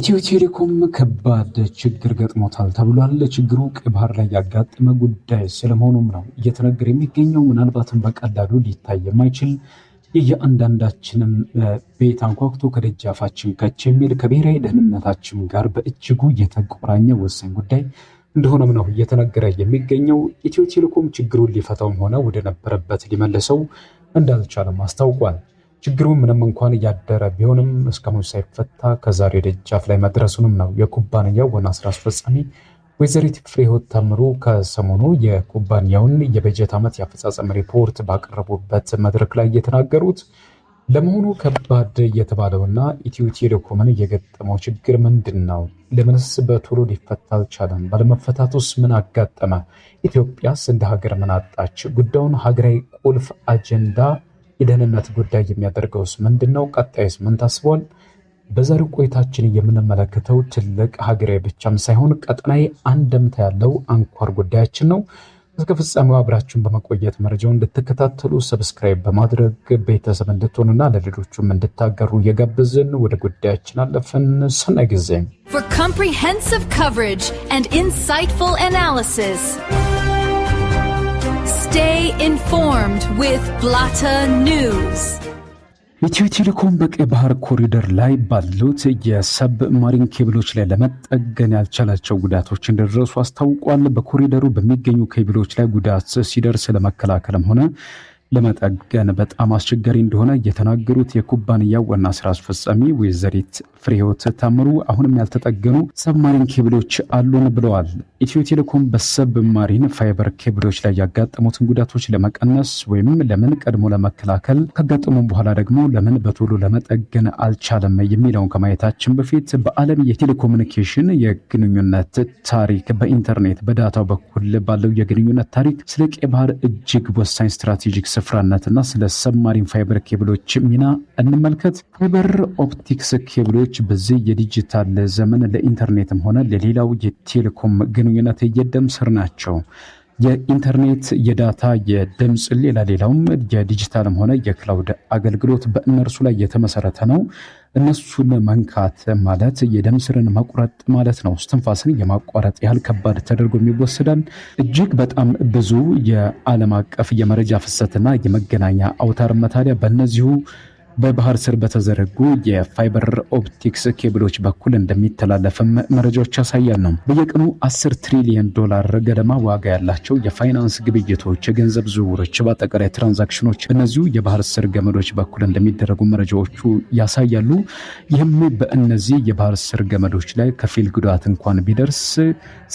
ኢትዮ ቴሌኮም ከባድ ችግር ገጥሞታል ተብሏል። ችግሩ ቀይ ባህር ላይ ያጋጠመ ጉዳይ ስለመሆኑም ነው እየተነገረ የሚገኘው። ምናልባትም በቀላሉ ሊታይ የማይችል የእያንዳንዳችንም ቤት አንኳኩቶ ከደጃፋችን ከች የሚል ከብሔራዊ ደህንነታችን ጋር በእጅጉ የተቆራኘ ወሳኝ ጉዳይ እንደሆነም ነው እየተነገረ የሚገኘው። ኢትዮ ቴሌኮም ችግሩን ሊፈታውም ሆነ ወደ ነበረበት ሊመልሰው እንዳልቻለም አስታውቋል። ችግሩ ምንም እንኳን እያደረ ቢሆንም እስካሁን ሳይፈታ ከዛሬ ደጃፍ ላይ መድረሱንም ነው የኩባንያው ዋና ስራ አስፈጻሚ ወይዘሪት ፍሬህይወት ታምሩ ከሰሞኑ የኩባንያውን የበጀት ዓመት የአፈጻጸም ሪፖርት ባቀረቡበት መድረክ ላይ የተናገሩት። ለመሆኑ ከባድ የተባለውና ኢትዮ ቴሌኮምን የገጠመው ችግር ምንድን ነው? ለምንስ በቶሎ ሊፈታ አልቻለም? ባለመፈታቱስ ምን አጋጠመ? ኢትዮጵያስ እንደ ሀገር ምን አጣች? ጉዳዩን ሀገራዊ ቁልፍ አጀንዳ የደህንነት ጉዳይ የሚያደርገውስ ምንድነው? ቀጣይስ ምን ታስቧል? በዛሬው ቆይታችን የምንመለከተው ትልቅ ሀገራዊ ብቻም ሳይሆን ቀጠናዊ አንድምታ ያለው አንኳር ጉዳያችን ነው። እስከ ፍጻሜው አብራችሁን በመቆየት መረጃውን እንድትከታተሉ ሰብስክራይብ በማድረግ ቤተሰብ እንድትሆኑና ለሌሎቹም እንድታጋሩ እየጋበዝን ወደ ጉዳያችን አለፈን። ሰናይ ጊዜ። For comprehensive coverage and insightful analysis, stay informed with Blatta News. ኢትዮ ቴሌኮም በቀይ ባህር ኮሪደር ላይ ባሉት የሰብ ማሪን ኬብሎች ላይ ለመጠገን ያልቻላቸው ጉዳቶች እንደደረሱ አስታውቋል። በኮሪደሩ በሚገኙ ኬብሎች ላይ ጉዳት ሲደርስ ለመከላከልም ሆነ ለመጠገን በጣም አስቸጋሪ እንደሆነ የተናገሩት የኩባንያው ዋና ስራ አስፈጻሚ ወይዘሪት ፍሬህይወት ታምሩ አሁንም ያልተጠገኑ ሰብማሪን ኬብሎች አሉን ብለዋል። ኢትዮ ቴሌኮም በሰብማሪን ፋይበር ኬብሎች ላይ ያጋጠሙትን ጉዳቶች ለመቀነስ ወይም ለምን ቀድሞ ለመከላከል ካጋጠሙ በኋላ ደግሞ ለምን በቶሎ ለመጠገን አልቻለም የሚለውን ከማየታችን በፊት በዓለም የቴሌኮሙኒኬሽን የግንኙነት ታሪክ በኢንተርኔት በዳታው በኩል ባለው የግንኙነት ታሪክ ስለ ቀይ ባህር እጅግ ወሳኝ ስትራቴጂክ ስፍራነትና ስለ ሰብማሪን ፋይበር ኬብሎች ሚና እንመልከት። ፋይበር ኦፕቲክስ ኬብሎች በዚህ የዲጂታል ዘመን ለኢንተርኔትም ሆነ ለሌላው የቴሌኮም ግንኙነት የደም ስር ናቸው። የኢንተርኔት የዳታ የድምፅ ሌላውም የዲጂታልም ሆነ የክላውድ አገልግሎት በእነርሱ ላይ የተመሰረተ ነው። እነሱን መንካት ማለት የደም ስርን መቁረጥ ማለት ነው። እስትንፋስን የማቋረጥ ያህል ከባድ ተደርጎ የሚወሰዳል። እጅግ በጣም ብዙ የዓለም አቀፍ የመረጃ ፍሰትና የመገናኛ አውታር መታሪያ በእነዚሁ በባህር ስር በተዘረጉ የፋይበር ኦፕቲክስ ኬብሎች በኩል እንደሚተላለፍም መረጃዎች ያሳያሉ። በየቀኑ 10 ትሪሊዮን ዶላር ገደማ ዋጋ ያላቸው የፋይናንስ ግብይቶች፣ የገንዘብ ዝውውሮች፣ በአጠቃላይ ትራንዛክሽኖች በእነዚሁ የባህር ስር ገመዶች በኩል እንደሚደረጉ መረጃዎቹ ያሳያሉ። ይህም በእነዚህ የባህር ስር ገመዶች ላይ ከፊል ጉዳት እንኳን ቢደርስ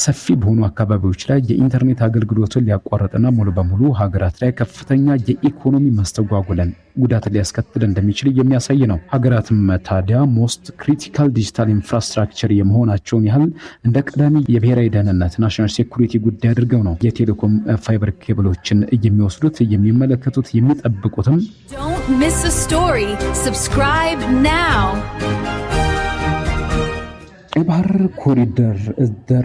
ሰፊ በሆኑ አካባቢዎች ላይ የኢንተርኔት አገልግሎትን ሊያቋርጥና ሙሉ በሙሉ ሀገራት ላይ ከፍተኛ የኢኮኖሚ መስተጓጉለን ጉዳት ሊያስከትል እንደሚችል የሚያሳይ ነው። ሀገራትም ታዲያ ሞስት ክሪቲካል ዲጂታል ኢንፍራስትራክቸር የመሆናቸውን ያህል እንደ ቀዳሚ የብሔራዊ ደህንነት ናሽናል ሴኩሪቲ ጉዳይ አድርገው ነው የቴሌኮም ፋይበር ኬብሎችን የሚወስዱት፣ የሚመለከቱት፣ የሚጠብቁትም። Don't miss a story. Subscribe now. ቀይ ባህር ኮሪደር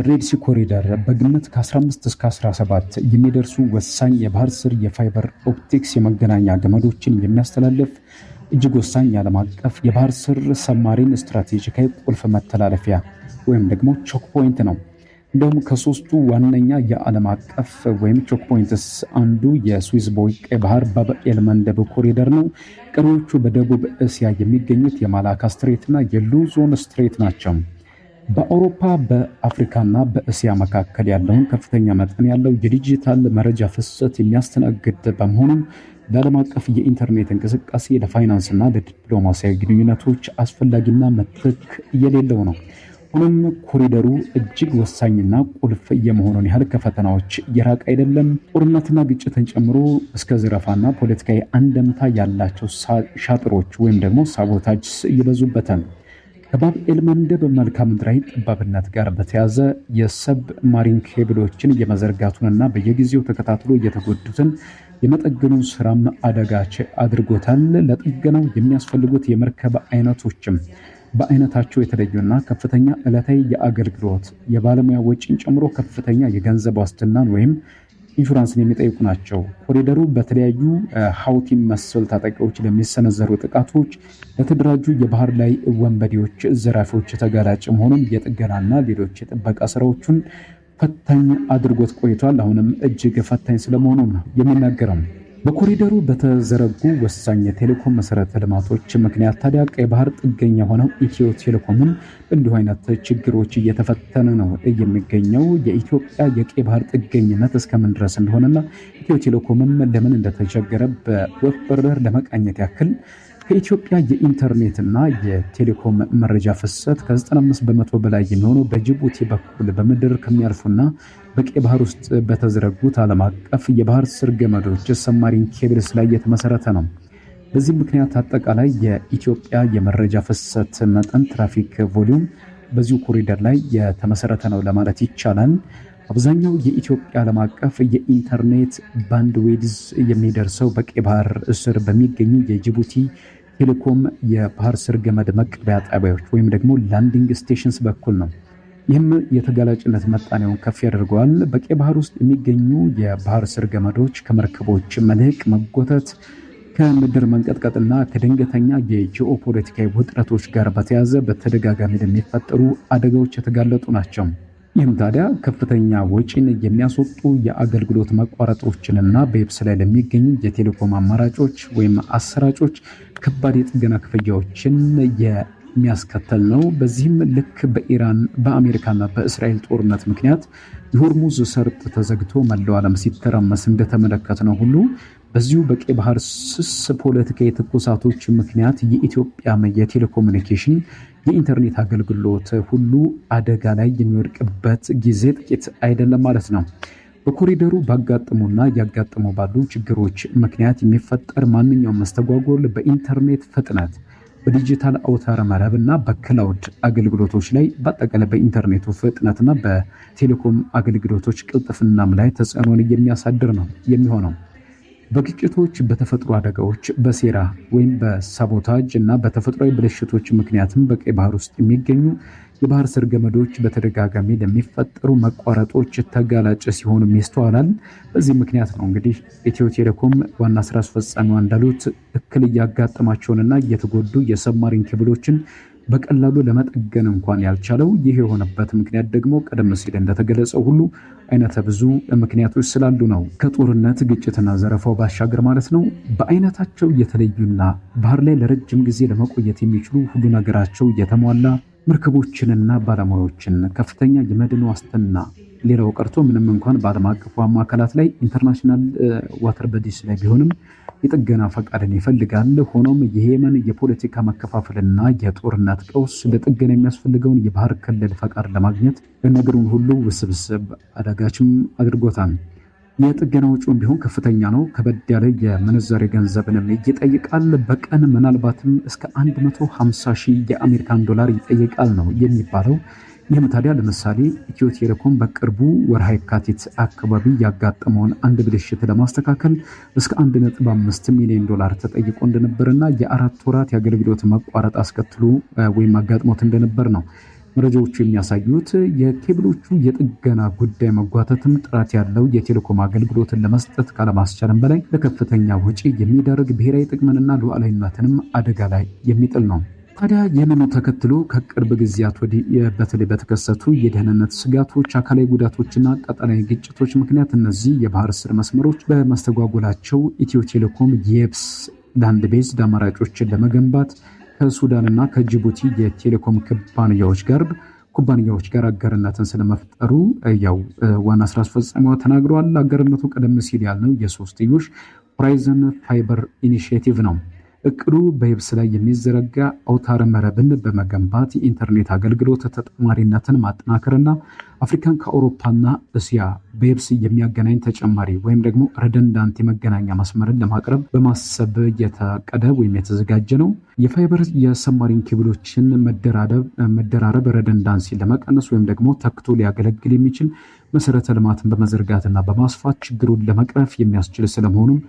ሬድ ሲ ኮሪደር በግምት ከ15 እስከ 17 የሚደርሱ ወሳኝ የባህር ስር የፋይበር ኦፕቲክስ የመገናኛ ገመዶችን የሚያስተላልፍ እጅግ ወሳኝ የዓለም አቀፍ የባህር ስር ሰብማሪን ስትራቴጂካዊ ቁልፍ መተላለፊያ ወይም ደግሞ ቾክ ፖይንት ነው። እንደውም ከሶስቱ ዋነኛ የዓለም አቀፍ ወይም ቾክ ፖይንትስ አንዱ የስዊዝ ቦይ ቀይ ባህር ባብ ኤል መንደብ ኮሪደር ነው። ቀሪዎቹ በደቡብ እስያ የሚገኙት የማላካ ስትሬትና የሉዞን ስትሬት ናቸው። በአውሮፓ በአፍሪካና በእስያ መካከል ያለውን ከፍተኛ መጠን ያለው የዲጂታል መረጃ ፍሰት የሚያስተናግድ በመሆኑም ለዓለም አቀፍ የኢንተርኔት እንቅስቃሴ ለፋይናንስና ለዲፕሎማሲያዊ ግንኙነቶች አስፈላጊና ምትክ የሌለው ነው። ሆኖም ኮሪደሩ እጅግ ወሳኝና ቁልፍ የመሆኑን ያህል ከፈተናዎች የራቅ አይደለም። ጦርነትና ግጭትን ጨምሮ እስከ ዝረፋና ፖለቲካዊ አንደምታ ያላቸው ሻጥሮች ወይም ደግሞ ሳቦታጅ ይበዙበታል። ከባብ ኤል መንደብ መልክዓ ምድራዊ ጠባብነት ጋር በተያዘ የሰብ ማሪን ኬብሎችን የመዘርጋቱንና በየጊዜው ተከታትሎ የተጎዱትን የመጠገኑን ስራም አደጋች አድርጎታል። ለጥገናው የሚያስፈልጉት የመርከብ አይነቶችም በአይነታቸው የተለዩና ከፍተኛ ዕለታዊ የአገልግሎት የባለሙያ ወጪን ጨምሮ ከፍተኛ የገንዘብ ዋስትናን ወይም ኢንሹራንስን የሚጠይቁ ናቸው። ኮሪደሩ በተለያዩ ሀውቲ መሰል ታጣቂዎች ለሚሰነዘሩ ጥቃቶች፣ ለተደራጁ የባህር ላይ ወንበዴዎች፣ ዘራፊዎች ተጋላጭ መሆኑን የጥገናና ሌሎች የጥበቃ ስራዎቹን ፈታኝ አድርጎት ቆይቷል። አሁንም እጅግ ፈታኝ ስለመሆኑም ነው የሚናገረው። በኮሪደሩ በተዘረጉ ወሳኝ የቴሌኮም መሰረተ ልማቶች ምክንያት ታዲያ ቀይ ባህር ጥገኛ ሆነው ኢትዮ ቴሌኮምም እንዲሁ አይነት ችግሮች እየተፈተነ ነው የሚገኘው። የኢትዮጵያ የቀይ ባህር ጥገኝነት እስከምን ድረስ እንደሆነና ኢትዮ ቴሌኮምም ለምን እንደተቸገረ በወፍ በረር ለመቃኘት ያክል ከኢትዮጵያ የኢንተርኔትና የቴሌኮም መረጃ ፍሰት ከ95 በመቶ በላይ የሚሆነው በጅቡቲ በኩል በምድር ከሚያልፉና በቀይ ባህር ውስጥ በተዘረጉት ዓለም አቀፍ የባህር ስር ገመዶች ሰብማሪን ኬብልስ ላይ የተመሰረተ ነው። በዚህ ምክንያት አጠቃላይ የኢትዮጵያ የመረጃ ፍሰት መጠን ትራፊክ ቮሊዩም በዚሁ ኮሪደር ላይ የተመሰረተ ነው ለማለት ይቻላል። አብዛኛው የኢትዮጵያ ዓለም አቀፍ የኢንተርኔት ባንድዊድዝ የሚደርሰው በቀይ ባህር ስር በሚገኙ የጅቡቲ ቴሌኮም የባህር ስር ገመድ መቀበያ ጣቢያዎች ወይም ደግሞ ላንዲንግ ስቴሽንስ በኩል ነው። ይህም የተጋላጭነት መጣኔውን ከፍ ያደርገዋል። በቀይ ባህር ውስጥ የሚገኙ የባህር ስር ገመዶች ከመርከቦች መልህቅ መጎተት፣ ከምድር መንቀጥቀጥና ከድንገተኛ የጂኦፖለቲካዊ ውጥረቶች ጋር በተያያዘ በተደጋጋሚ ለሚፈጠሩ አደጋዎች የተጋለጡ ናቸው። ይህም ታዲያ ከፍተኛ ወጪን የሚያስወጡ የአገልግሎት መቋረጦችንና በየብስ ላይ ለሚገኙ የቴሌኮም አማራጮች ወይም አሰራጮች ከባድ የጥገና ክፍያዎችን የሚያስከተል ነው። በዚህም ልክ በኢራን በአሜሪካና በእስራኤል ጦርነት ምክንያት የሆርሙዝ ሰርጥ ተዘግቶ መላው ዓለም ሲተራመስ እንደተመለከትነው ሁሉ በዚሁ በቀይ ባህር ስስ ፖለቲካዊ ትኩሳቶች ምክንያት የኢትዮጵያ የቴሌኮሙኒኬሽን የኢንተርኔት አገልግሎት ሁሉ አደጋ ላይ የሚወድቅበት ጊዜ ጥቂት አይደለም ማለት ነው። በኮሪደሩ ባጋጠሙና እያጋጠሙ ባሉ ችግሮች ምክንያት የሚፈጠር ማንኛውም መስተጓጎል በኢንተርኔት ፍጥነት፣ በዲጂታል አውታረ መረብ እና በክላውድ አገልግሎቶች ላይ በአጠቃላይ በኢንተርኔቱ ፍጥነትና በቴሌኮም አገልግሎቶች ቅልጥፍናም ላይ ተጽዕኖን የሚያሳድር ነው የሚሆነው። በግጭቶች፣ በተፈጥሮ አደጋዎች፣ በሴራ ወይም በሳቦታጅ እና በተፈጥሯዊ ብልሽቶች ምክንያትም በቀይ ባህር ውስጥ የሚገኙ የባህር ስር ገመዶች በተደጋጋሚ ለሚፈጠሩ መቋረጦች ተጋላጭ ሲሆኑም ይስተዋላል። በዚህ ምክንያት ነው እንግዲህ ኢትዮ ቴሌኮም ዋና ስራ አስፈጻሚዋ እንዳሉት እክል እያጋጠማቸውንና እየተጎዱ የሰብማሪን ኬብሎችን በቀላሉ ለመጠገን እንኳን ያልቻለው። ይህ የሆነበት ምክንያት ደግሞ ቀደም ሲል እንደተገለጸው ሁሉ አይነተ ብዙ ምክንያቶች ስላሉ ነው። ከጦርነት ግጭትና ዘረፋው ባሻገር ማለት ነው። በአይነታቸው የተለዩና ባህር ላይ ለረጅም ጊዜ ለመቆየት የሚችሉ ሁሉ ነገራቸው የተሟላ መርከቦችንና ባለሙያዎችን፣ ከፍተኛ የመድን ዋስትና፣ ሌላው ቀርቶ ምንም እንኳን በዓለም አቀፉ አካላት ላይ ኢንተርናሽናል ዋተር በዲስ ላይ ቢሆንም የጥገና ፈቃድን ይፈልጋል። ሆኖም የየመን የፖለቲካ መከፋፈልና የጦርነት ቀውስ ለጥገና የሚያስፈልገውን የባህር ክልል ፈቃድ ለማግኘት ነገሩን ሁሉ ውስብስብ አዳጋችም አድርጎታል። የጥገና ወጪውም ቢሆን ከፍተኛ ነው። ከበድ ያለ የምንዛሬ ገንዘብንም ይጠይቃል። በቀን ምናልባትም እስከ 150 ሺህ የአሜሪካን ዶላር ይጠይቃል ነው የሚባለው። ይህም ታዲያ ለምሳሌ ኢትዮ ቴሌኮም በቅርቡ ወርሃ የካቲት አካባቢ ያጋጠመውን አንድ ብልሽት ለማስተካከል እስከ 1.5 ሚሊዮን ዶላር ተጠይቆ እንደነበርና የ4 ወራት የአገልግሎት መቋረጥ አስከትሎ ወይም አጋጥሞት እንደነበር ነው መረጃዎቹ የሚያሳዩት። የኬብሎቹ የጥገና ጉዳይ መጓተትም ጥራት ያለው የቴሌኮም አገልግሎትን ለመስጠት ካለማስቻልም በላይ ለከፍተኛ ወጪ የሚዳርግ ብሔራዊ ጥቅምንና ሉዓላዊነትንም አደጋ ላይ የሚጥል ነው። ታዲያ ይህንኑ ተከትሎ ከቅርብ ጊዜያት ወዲህ በተለይ በተከሰቱ የደህንነት ስጋቶች፣ አካላዊ ጉዳቶችና ቀጠናዊ ግጭቶች ምክንያት እነዚህ የባህር ስር መስመሮች በመስተጓጎላቸው ኢትዮ ቴሌኮም የየብስ ላንድ ቤዝድ አማራጮችን ለመገንባት ከሱዳንና ከጅቡቲ የቴሌኮም ኩባንያዎች ጋር አጋርነትን ስለመፍጠሩ ያው ዋና ስራ አስፈጻሚዋ ተናግረዋል። አጋርነቱ ቀደም ሲል ያልነው የሶስትዮሽ ሆራይዘን ፋይበር ኢኒሺየቲቭ ነው። እቅዱ በየብስ ላይ የሚዘረጋ አውታረ መረብን በመገንባት የኢንተርኔት አገልግሎት ተጠማሪነትን ማጠናከርና አፍሪካን ከአውሮፓና እስያ በየብስ የሚያገናኝ ተጨማሪ ወይም ደግሞ ረደንዳንት የመገናኛ መስመርን ለማቅረብ በማሰብ የታቀደ ወይም የተዘጋጀ ነው። የፋይበር የሰብማሪን ኬብሎችን መደራረብ ረደንዳንሲን ለመቀነስ ወይም ደግሞ ተክቶ ሊያገለግል የሚችል መሰረተ ልማትን በመዘርጋትና በማስፋት ችግሩን ለመቅረፍ የሚያስችል ስለመሆኑም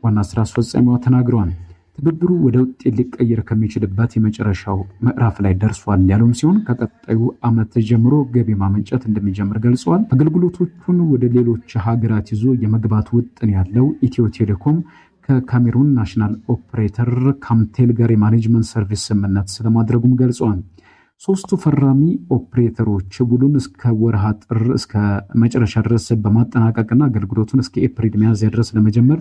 ዋና ስራ አስፈጻሚዋ ተናግረዋል። ትብብሩ ወደ ውጤት ሊቀየር ከሚችልበት የመጨረሻው ምዕራፍ ላይ ደርሷል ያለውም ሲሆን ከቀጣዩ ዓመት ጀምሮ ገቢ ማመንጨት እንደሚጀምር ገልጸዋል። አገልግሎቶቹን ወደ ሌሎች ሀገራት ይዞ የመግባት ውጥን ያለው ኢትዮ ቴሌኮም ከካሜሩን ናሽናል ኦፕሬተር ካምቴል ጋር የማኔጅመንት ሰርቪስ ስምምነት ስለማድረጉም ገልጸዋል። ሶስቱ ፈራሚ ኦፕሬተሮች ውሉን እስከ ወርሃ ጥር እስከ መጨረሻ ድረስ በማጠናቀቅና አገልግሎቱን እስከ ኤፕሪል ሚያዝያ ድረስ ለመጀመር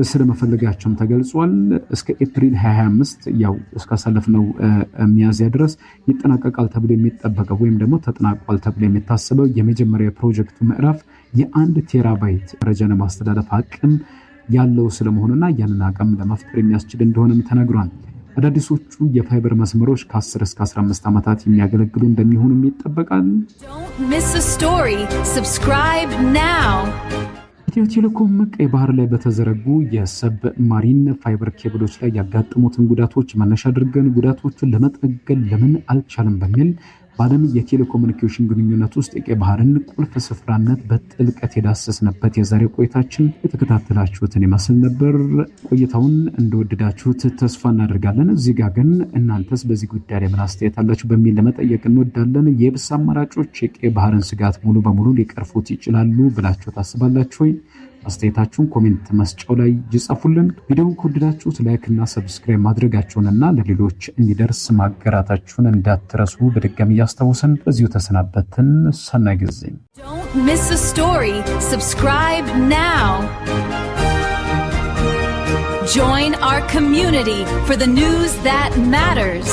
ስለመፈለጋቸውም ተገልጿል። እስከ ኤፕሪል 25 ያው እስካሳለፍነው ሚያዝያ ድረስ ይጠናቀቃል ተብሎ የሚጠበቀው ወይም ደግሞ ተጠናቋል ተብሎ የሚታሰበው የመጀመሪያ ፕሮጀክቱ ምዕራፍ የ1 ቴራባይት መረጃ ለማስተላለፍ አቅም ያለው ስለመሆኑና ያንን አቅም ለመፍጠር የሚያስችል እንደሆነም ተነግሯል። አዳዲሶቹ የፋይበር መስመሮች ከ10 እስከ 15 ዓመታት የሚያገለግሉ እንደሚሆኑም ይጠበቃል። Don't miss a story. Subscribe now. ኢትዮ ቴሌኮም ቀይ ባህር ላይ በተዘረጉ የሰብ ማሪን ፋይበር ኬብሎች ላይ ያጋጠሙትን ጉዳቶች መነሻ አድርገን ጉዳቶቹን ለመጠገን ለምን አልቻለም በሚል በዓለም የቴሌኮሙኒኬሽን ግንኙነት ውስጥ የቀይ ባህርን ቁልፍ ስፍራነት በጥልቀት የዳሰስንበት የዛሬ ቆይታችን የተከታተላችሁትን ይመስል ነበር። ቆይታውን እንደወደዳችሁት ተስፋ እናደርጋለን። እዚህ ጋር ግን እናንተስ በዚህ ጉዳይ ላይ ምን አስተያየት አላችሁ በሚል ለመጠየቅ እንወዳለን። የብስ አማራጮች የቀይ ባህርን ስጋት ሙሉ በሙሉ ሊቀርፉት ይችላሉ ብላችሁ ታስባላችሁ ወይ? አስተያየታችሁን ኮሜንት መስጫው ላይ ይጻፉልን። ቪዲዮውን ከወደዳችሁት ላይክ እና ሰብስክራይብ ማድረጋችሁንና ለሌሎች እንዲደርስ ማጋራታችሁን እንዳትረሱ በድጋሚ እያስታወስን በዚሁ ተሰናበትን። ሰናይ ጊዜ። Don't miss a story. Subscribe now. Join our community for the news that matters.